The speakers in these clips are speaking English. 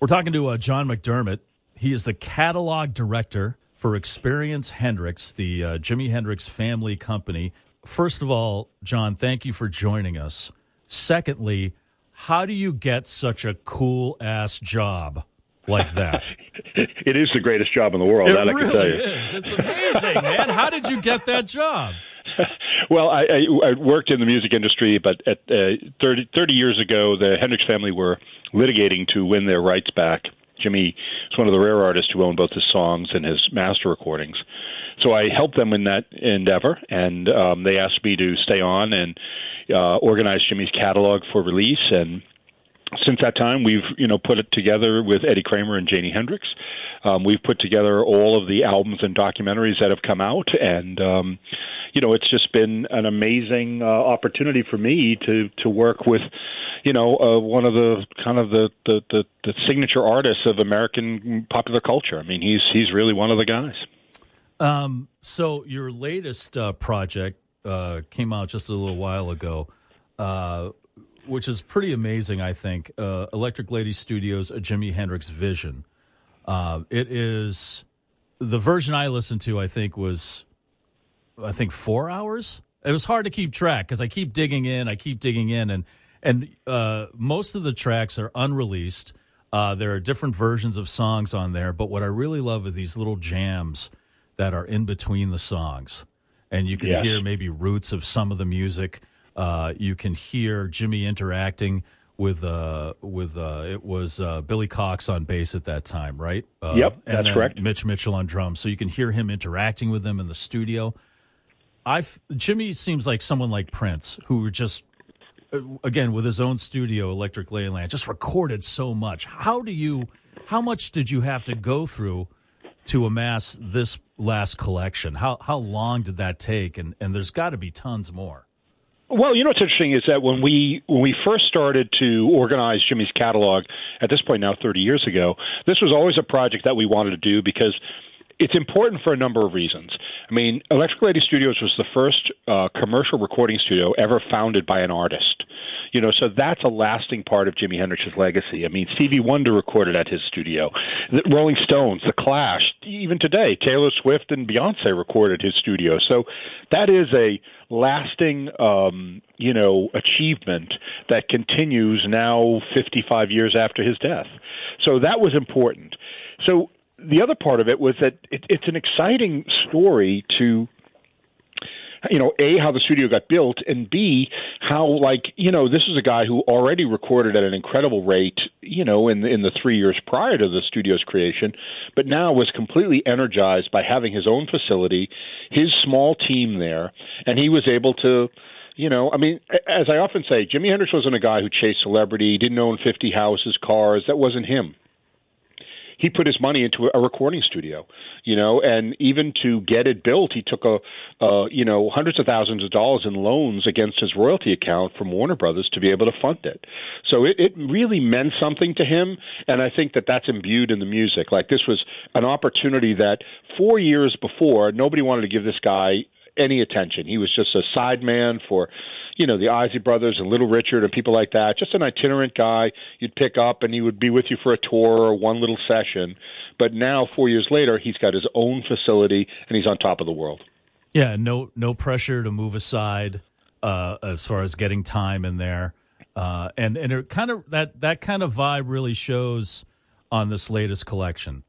We're talking to John McDermott. He is the catalog director for Experience Hendrix, the Jimi Hendrix family company. First of all, John, thank you for joining us. Secondly, how do you get such a cool-ass job like that? It is the greatest job in the world, that I can tell you. It really is. It's amazing, man. How did you get that job? Well, I worked in the music industry, but at 30 years ago, the Hendrix family were litigating to win their rights back. Jimi is one of the rare artists who owned both his songs and his master recordings. So I helped them in that endeavor, and they asked me to stay on and organize Jimi's catalog for release. And since that time, we've put it together with Eddie Kramer and Jimi Hendrix. We've put together all of the albums and documentaries that have come out, and it's just been an amazing opportunity for me to work with one of the kind of the signature artists of American popular culture. I mean, he's really one of the guys. So your latest project came out just a little while ago, which is pretty amazing, I think. Electric Lady Studios, a Jimi Hendrix Vision. It is the version I listened to. I think 4 hours. It was hard to keep track because I keep digging in, and most of the tracks are unreleased. There are different versions of songs on there, but what I really love are these little jams that are in between the songs, and you can hear maybe roots of some of the music. You can hear Jimi interacting with it was Billy Cox on bass at that time, right? Yep, that's correct. Mitch Mitchell on drums, so you can hear him interacting with them in the studio. Jimi seems like someone like Prince, who just, again, with his own studio, Electric Ladyland, just recorded so much. How much did you have to go through to amass this last collection? How long did that take? And there's got to be tons more. Well, what's interesting is that when we first started to organize Jimi's catalog, at this point now 30 years ago, this was always a project that we wanted to do because it's important for a number of reasons. I mean, Electric Lady Studios was the first commercial recording studio ever founded by an artist. So that's a lasting part of Jimi Hendrix's legacy. I mean, Stevie Wonder recorded at his studio. The Rolling Stones, The Clash, even today, Taylor Swift and Beyonce recorded his studio. So that is a lasting, achievement that continues now 55 years after his death. So that was important. So the other part of it was that it's an exciting story to, A, how the studio got built, and B, how, this is a guy who already recorded at an incredible rate, in the 3 years prior to the studio's creation, but now was completely energized by having his own facility, his small team there, and he was able to, as I often say, Jimi Hendrix wasn't a guy who chased celebrity, didn't own 50 houses, cars. That wasn't him. He put his money into a recording studio, and even to get it built, he took hundreds of thousands of dollars in loans against his royalty account from Warner Brothers to be able to fund it. So it really meant something to him, and I think that that's imbued in the music. Like, this was an opportunity that 4 years before, nobody wanted to give this guy any attention. He was just a sideman for the Isley Brothers and Little Richard and people like that, just an itinerant guy you'd pick up and he would be with you for a tour or one little session. But now, 4 years later, he's got his own facility and he's on top of the world. Yeah, no pressure to move aside as far as getting time in there. And it kind of that kind of vibe really shows on this latest collection.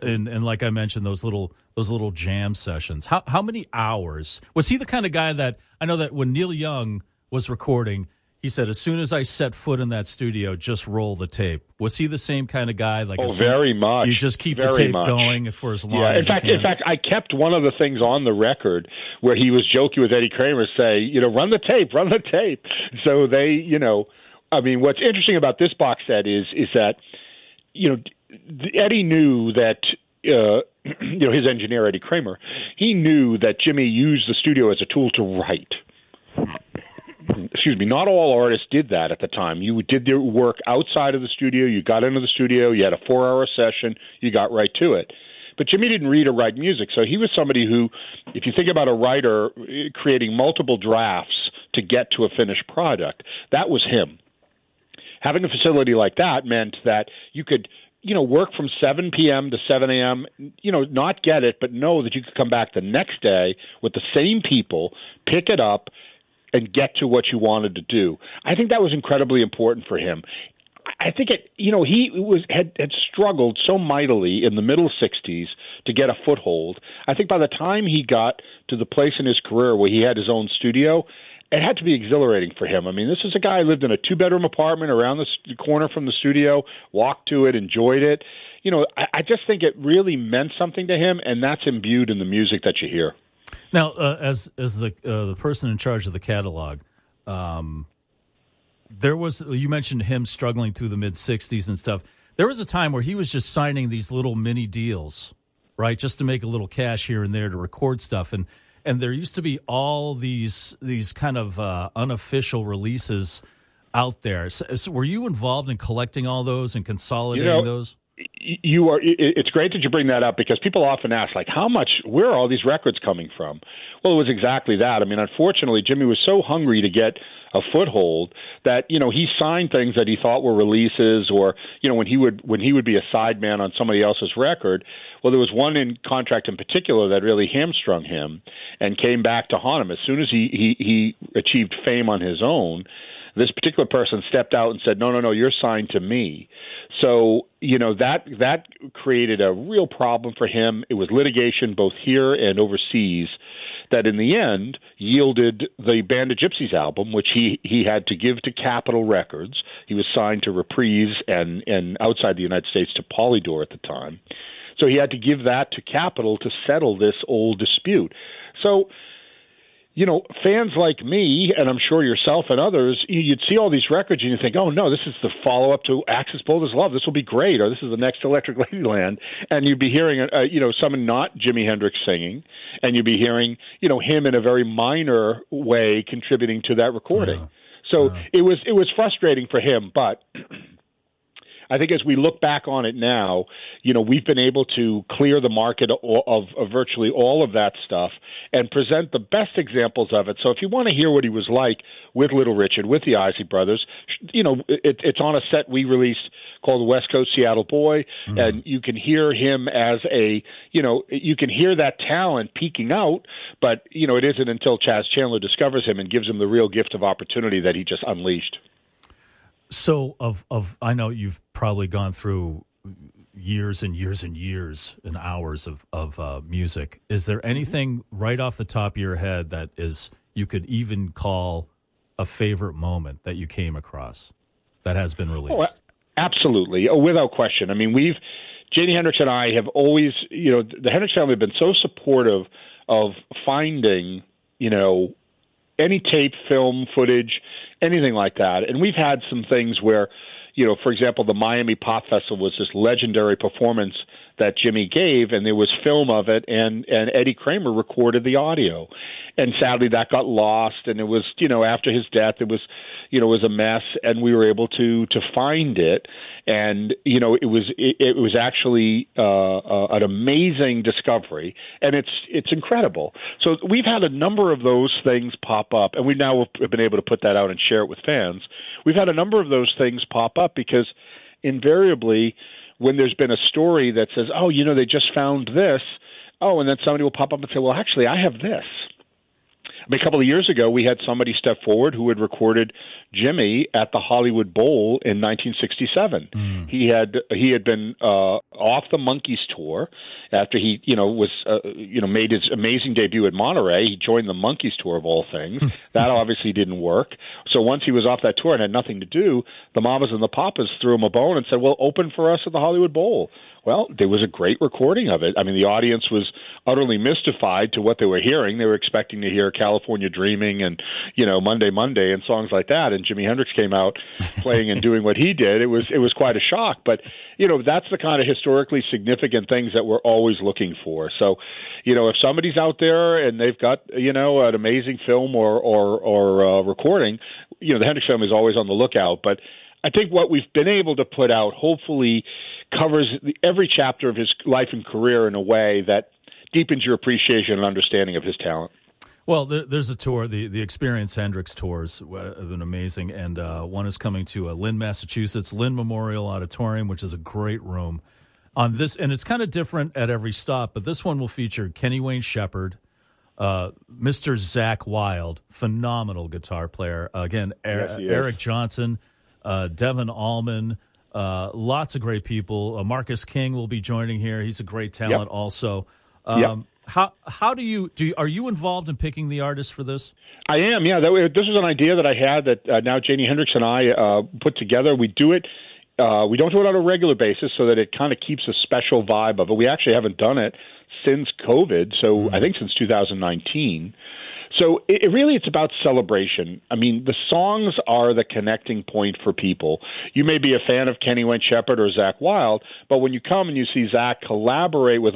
And like I mentioned, those little jam sessions. How many hours? Was he the kind of guy that, I know that when Neil Young was recording, he said, as soon as I set foot in that studio, just roll the tape. Was he the same kind of guy? Very much. You just keep the tape going for as long as you can. In fact, I kept one of the things on the record where he was joking with Eddie Kramer, say, run the tape. So they, what's interesting about this box set is that, Eddie knew that, his engineer, Eddie Kramer, he knew that Jimi used the studio as a tool to write. Excuse me, not all artists did that at the time. You did their work outside of the studio, you got into the studio, you had a 4-hour session, you got right to it. But Jimi didn't read or write music, so he was somebody who, if you think about a writer creating multiple drafts to get to a finished product, that was him. having a facility like that meant that you could, work from 7 p.m. to 7 a.m., not get it, but know that you could come back the next day with the same people, pick it up, and get to what you wanted to do. I think that was incredibly important for him. I think had struggled so mightily in the middle 60s to get a foothold. I think by the time he got to the place in his career where he had his own studio, it had to be exhilarating for him. I mean, this is a guy who lived in a 2-bedroom apartment around the corner from the studio, walked to it, enjoyed it. I just think it really meant something to him, and that's imbued in the music that you hear. Now, as the person in charge of the catalog, you mentioned him struggling through the mid-'60s and stuff. There was a time where he was just signing these little mini deals, right, just to make a little cash here and there to record stuff. And there used to be all these kind of unofficial releases out there. So were you involved in collecting all those and consolidating those? You are. It's great that you bring that up because people often ask, like, where are all these records coming from? Well, it was exactly that. I mean, unfortunately, Jimmy was so hungry to get a foothold that, he signed things that he thought were releases, or, when he would be a sideman on somebody else's record. Well, there was one contract in particular that really hamstrung him and came back to haunt him. As soon as he achieved fame on his own, this particular person stepped out and said, no, you're signed to me. So, that created a real problem for him. It was litigation both here and overseas that in the end yielded the Band of Gypsys album, which he had to give to Capitol Records. He was signed to Reprise and outside the United States to Polydor at the time. So he had to give that to Capitol to settle this old dispute. So, fans like me, and I'm sure yourself and others, you'd see all these records and you think, oh, no, this is the follow-up to Axis Bold as Love. This will be great, or this is the next Electric Ladyland. And you'd be hearing, someone not Jimi Hendrix singing, and you'd be hearing, him in a very minor way contributing to that recording. It was frustrating for him, but I think as we look back on it now, we've been able to clear the market of virtually all of that stuff and present the best examples of it. So if you want to hear what he was like with Little Richard, with the Isley Brothers, it's on a set we released called West Coast Seattle Boy, and you can hear him as you can hear that talent peeking out, but, it isn't until Chaz Chandler discovers him and gives him the real gift of opportunity that he just unleashed. So I know you've probably gone through years and years and years and hours of music. Is there anything right off the top of your head that you could even call a favorite moment that you came across that has been released? Oh, absolutely. Oh, without question. I mean, Jimi Hendrix and I have always, the Hendrix family have been so supportive of finding, any tape, film, footage, anything like that. And we've had some things where, for example, the Miami Pop Festival was this legendary performance that Jimmy gave, and there was film of it, and Eddie Kramer recorded the audio. And sadly, that got lost, and it was, after his death, it was a mess, and we were able to find it. And, it was actually an amazing discovery, and it's incredible. So we've had a number of those things pop up, and we now have been able to put that out and share it with fans. We've had a number of those things pop up because invariably, when there's been a story that says, oh, they just found this, and then somebody will pop up and say, well, actually, I have this. I mean, a couple of years ago, we had somebody step forward who had recorded Jimmy at the Hollywood Bowl in 1967. He had been off the Monkees tour after he made his amazing debut at Monterey. He joined the Monkees tour of all things. That obviously didn't work. So once he was off that tour and had nothing to do, the Mamas and the Papas threw him a bone and said, "Well, open for us at the Hollywood Bowl." Well, there was a great recording of it. I mean, the audience was utterly mystified to what they were hearing. They were expecting to hear California Dreaming and, Monday, Monday and songs like that. And Jimi Hendrix came out playing and doing what he did. It was quite a shock. But, that's the kind of historically significant things that we're always looking for. So, if somebody's out there and they've got, an amazing film or recording, the Hendrix family is always on the lookout. But I think what we've been able to put out hopefully covers every chapter of his life and career in a way that deepens your appreciation and understanding of his talent. Well, there's a tour. The Experience Hendrix tours have been amazing, and one is coming to Lynn, Massachusetts, Lynn Memorial Auditorium, which is a great room. On this, and it's kind of different at every stop, but this one will feature Kenny Wayne Shepherd, Mr. Zakk Wylde, phenomenal guitar player. Again, Eric Johnson, Devin Allman, lots of great people. Marcus King will be joining here. He's a great talent also. How do you are you involved in picking the artists for this? I am, yeah. This was an idea that I had that now Jimi Hendrix and I put together. We do it. We don't do it on a regular basis so that it kind of keeps a special vibe of it. We actually haven't done it since COVID, so I think since 2019. So it's about celebration. I mean, the songs are the connecting point for people. You may be a fan of Kenny Wayne Shepherd or Zakk Wylde, but when you come and you see Zakk collaborate with